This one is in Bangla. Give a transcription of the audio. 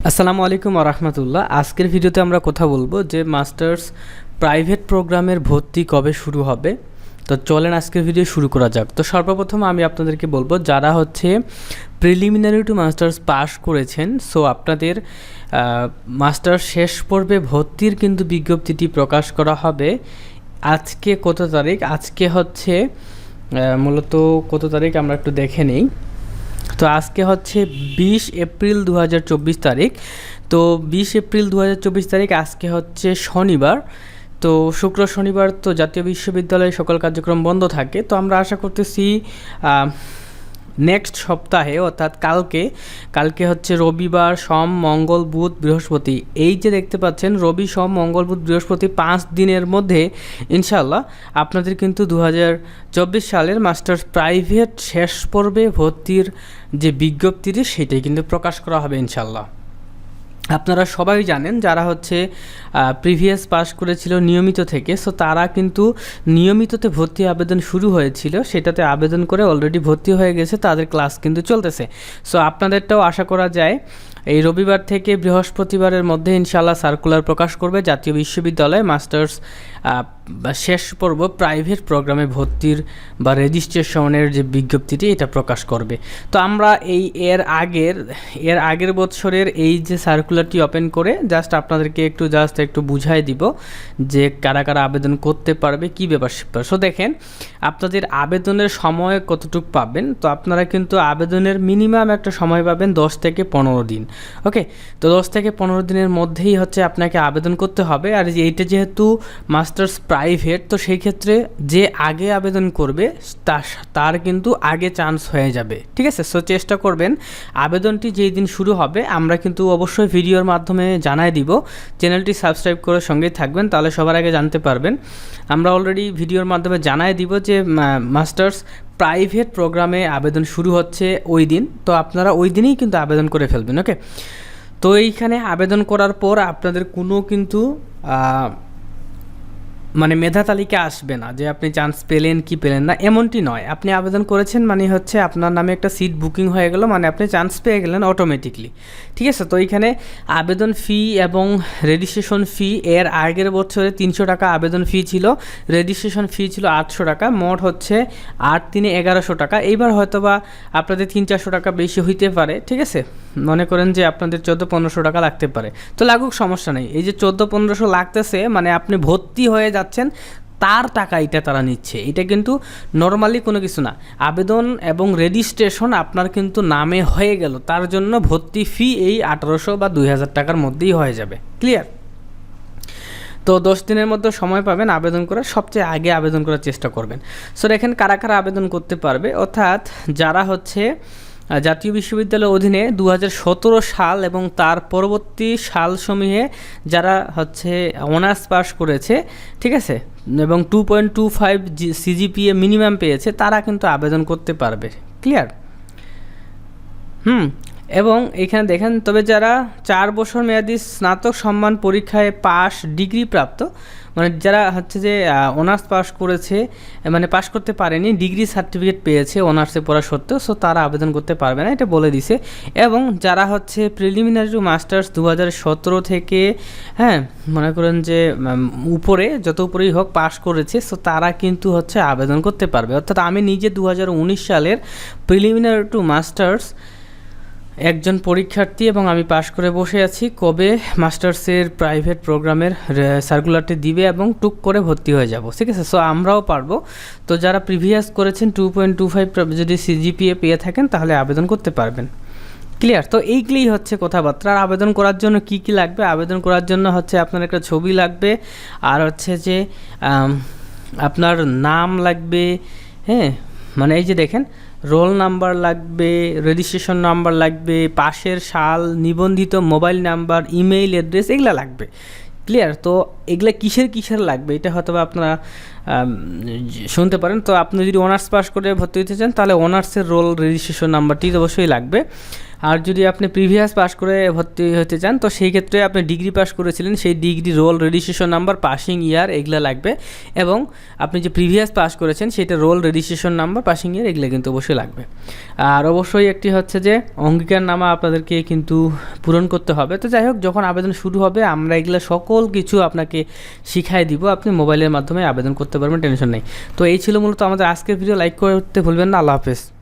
আসসালামু আলাইকুম রাহমাতুল্লাহ। আজকের ভিডিওতে আমরা কথা বলবো যে মাস্টার্স প্রাইভেট প্রোগ্রামের ভর্তি কবে শুরু হবে। তো চলেন আজকের ভিডিও শুরু করা যাক। তো সর্বপ্রথম আমি আপনাদেরকে বলবো যারা প্রিলিমিনারি টু মাস্টার্স পাস করেছেন, সো আপনাদের মাস্টার্স শেষ পর্বে ভর্তির কিন্তু বিজ্ঞপ্তিটি প্রকাশ করা হবে। আজকে কত তারিখ? আজকে মূলত কত তারিখ আমরা একটু দেখে নিই। তো আজকে 20 এপ্রিল 2024 তারিখ। তো 20 এপ্রিল 2024 তারিখ আজকে শনিবার। তো শুক্র শনিবার তো জাতীয় বিশ্ববিদ্যালয়ে সকল কার্যক্রম বন্ধ থাকে। তো আমরা আশা করতেছি নেক্সট সপ্তাহে অর্থাৎ কালকে রবিবার, সোম, মঙ্গল, বুধ, বৃহস্পতি, এই যে দেখতে পাচ্ছেন রবি, সোম, মঙ্গল, বুধ, বৃহস্পতি 5 দিনের মধ্যে ইনশাআল্লাহ আপনাদের কিন্তু 2024 সালের মাস্টার্স প্রাইভেট শেষ পর্বে ভর্তির যে বিজ্ঞপ্তিটি সেটাই কিন্তু প্রকাশ করা হবে ইনশাআল্লাহ। আপনারা সবাই জানেন যারা প্রিভিয়াস পাস করেছিল নিয়মিত থেকে, সো তারা কিন্তু নিয়মিততে ভর্তি আবেদন শুরু হয়েছিল, সেটাতে আবেদন করে অলরেডি ভর্তি হয়ে গেছে, তাদের ক্লাস কিন্তু চলতেছে। সো আপনাদেরটাও আশা করা যায় এই রবিবার থেকে বৃহস্পতিবারের মধ্যে ইনশাআল্লাহ সার্কুলার প্রকাশ করবে জাতীয় বিশ্ববিদ্যালয় মাস্টার্স শেষ পর্ব প্রাইভেট প্রোগ্রামে ভর্তির বা রেজিস্ট্রেশনের যে বিজ্ঞপ্তিটি এটা প্রকাশ করবে। তো আমরা এর আগের বছরের এই যে সার্কুলারটি ওপেন করে জাস্ট আপনাদেরকে একটু বুঝাই দিব যে কারা কারা আবেদন করতে পারবে, কী ব্যাপার। সো দেখেন আপনাদের আবেদনের সময় কতটুকু পাবেন। তো আপনারা কিন্তু আবেদনের মিনিমাম একটা সময় পাবেন 10 থেকে 15 দিন। ওকে, তো 10 থেকে 15 দিনের মধ্যেই আপনাকে আবেদন করতে হবে। আর এইটা যেহেতু মাস্টার্স প্রাইভেট, তো সেই ক্ষেত্রে যে আগে আবেদন করবে তার কিন্তু আগে চান্স হয়ে যাবে, ঠিক আছে। সো চেষ্টা করবেন আবেদনটি যেই দিন শুরু হবে আমরা কিন্তু অবশ্যই ভিডিওর মাধ্যমে জানাই দিব। চ্যানেলটি সাবস্ক্রাইব করে সঙ্গেই থাকবেন, তাহলে সবার আগে জানতে পারবেন। আমরা অলরেডি ভিডিওর মাধ্যমে জানাই দিব যে মাস্টার্স প্রাইভেট প্রোগ্রামে আবেদন শুরু হচ্ছে ওই দিন, তো আপনারা ওই দিনেই কিন্তু আবেদন করে ফেলবেন। ওকে, তো এইখানে আবেদন করার পর আপনাদের কোনো কিন্তু মেধা তালিকা আসবে না যে আপনি চান্স পেলেন কি পেলেন না, এমনটি নয়। আপনি আবেদন করেছেন আপনার নামে একটা সিট বুকিং হয়ে গেল, আপনি চান্স পেয়ে গেলেন অটোমেটিকলি, ঠিক আছে। তো এইখানে আবেদন ফি এবং রেজিস্ট্রেশন ফি এর আগের বছরে 300 টাকা আবেদন ফি ছিল, রেজিস্ট্রেশন ফি ছিল 800 টাকা, মোট 8×3=1100 টাকা। এইবার হয়তোবা আপনাদের 300-400 টাকা বেশি হইতে পারে, ঠিক আছে। মনে করেন যে আপনাদের 1400-1500 টাকা লাগতে পারে, তো লাগুক, সমস্যা নেই। এই যে 1400-1500 লাগতেছে আপনি ভর্তি হয়ে যাচ্ছেন তার টাকা এটা তারা নিচ্ছে, এটা কিন্তু নর্মালি কোনো কিছু না। আবেদন এবং রেজিস্ট্রেশন আপনার কিন্তু নামে হয়ে গেল, তার জন্য ভর্তি ফি এই 1800 বা 2000 টাকার মধ্যেই হয়ে যাবে, ক্লিয়ার। তো 10 দিনের মধ্যে সময় পাবেন আবেদন করার, সবচেয়ে আগে আবেদন করার চেষ্টা করবেন। সো দেখেন কারা কারা আবেদন করতে পারবে, অর্থাৎ যারা জাতীয় বিশ্ববিদ্যালয়ের অধীনে 2017 সাল এবং তার পরবর্তী সালসমূহে যারা অনার্স পাস করেছে, ঠিক আছে, এবং 2.25 সিজিপিএ মিনিমাম পেয়েছে, তারা কিন্তু আবেদন করতে পারবে, ক্লিয়ার। এবং এখানে দেখেন, তবে যারা 4 বছর মেয়াদী স্নাতক সম্মান পরীক্ষায় পাস ডিগ্রি প্রাপ্ত, যারা অনার্স পাস করেছে, পাস করতে পারেনি, ডিগ্রি সার্টিফিকেট পেয়েছে অনার্সে পড়া সত্ত্বেও, সো তারা আবেদন করতে পারবে না, এটা বলে দিছে। এবং যারা প্রিলিমিনারি টু মাস্টার্স 2017 থেকে মনে করেন যে উপরে যত উপরেই হোক পাস করেছে, সো তারা কিন্তু আবেদন করতে পারবে। অর্থাৎ আমি নিজে 2019 সালের প্রিলিমিনারি টু মাস্টার্স একজন পরীক্ষার্থী এবং আমি পাশ করে বসে আছি। কবে মাস্টার্সের প্রাইভেট প্রোগ্রামের সার্কুলারটি দিবে এবং টুক করে ভর্তি হয়ে যাব, ঠিক আছে। সো আমরাও পারবো। তো যারা প্রিভিয়াস করেছেন 2.25 যদি সিজিপিএ পেয়ে থাকেন তাহলে আবেদন করতে পারবেন, ক্লিয়ার। তো এইগুলোই কথাবার্তা। আর আবেদন করার জন্য কি কি লাগবে? আবেদন করার জন্য আপনার একটা ছবি লাগবে, আর যে আপনার নাম লাগবে, এই যে দেখেন রোল নাম্বার লাগবে, রেজিস্ট্রেশন নাম্বার লাগবে, পাশের সাল, নিবন্ধিত মোবাইল নাম্বার, ইমেইল অ্যাড্রেস, এগুলো লাগবে, ক্লিয়ার। তো এগুলা কিসের লাগবে এটা হয়তো আপনারা শুনতে পারেন। তো আপনি যদি অনার্স পাস করে ভর্তি হতে চান তাহলে অনার্সের রোল রেজিস্ট্রেশন নাম্বারটি অবশ্যই লাগবে। আর যদি আপনি প্রিভিয়াস পাস করে ভর্তি হতে চান তো সেই ক্ষেত্রে আপনি ডিগ্রি পাস করেছিলেন, সেই degree role registration number, passing ইয়ার এগুলো লাগবে। এবং আপনি যে প্রিভিয়াস পাস করেছেন সেটা রোল রেজিস্ট্রেশন নাম্বার, পাসিং ইয়ার এগুলো কিন্তু অবশ্যই লাগবে। আর অবশ্যই একটি হচ্ছে যে অঙ্গীকারনামা আপনাদেরকে কিন্তু পূরণ করতে হবে। তো যাই হোক, যখন আবেদন শুরু হবে আমরা এগুলো সকল কিছু আপনাকে শিখাই দিব, আপনি মোবাইলের মাধ্যমে আবেদন করতে পারবেন, টেনশন নেই। তো এই ছিল মূলত আমাদের আজকের ভিডিও। লাইক করতে ভুলবেন না। আল্লাহ হাফেজ।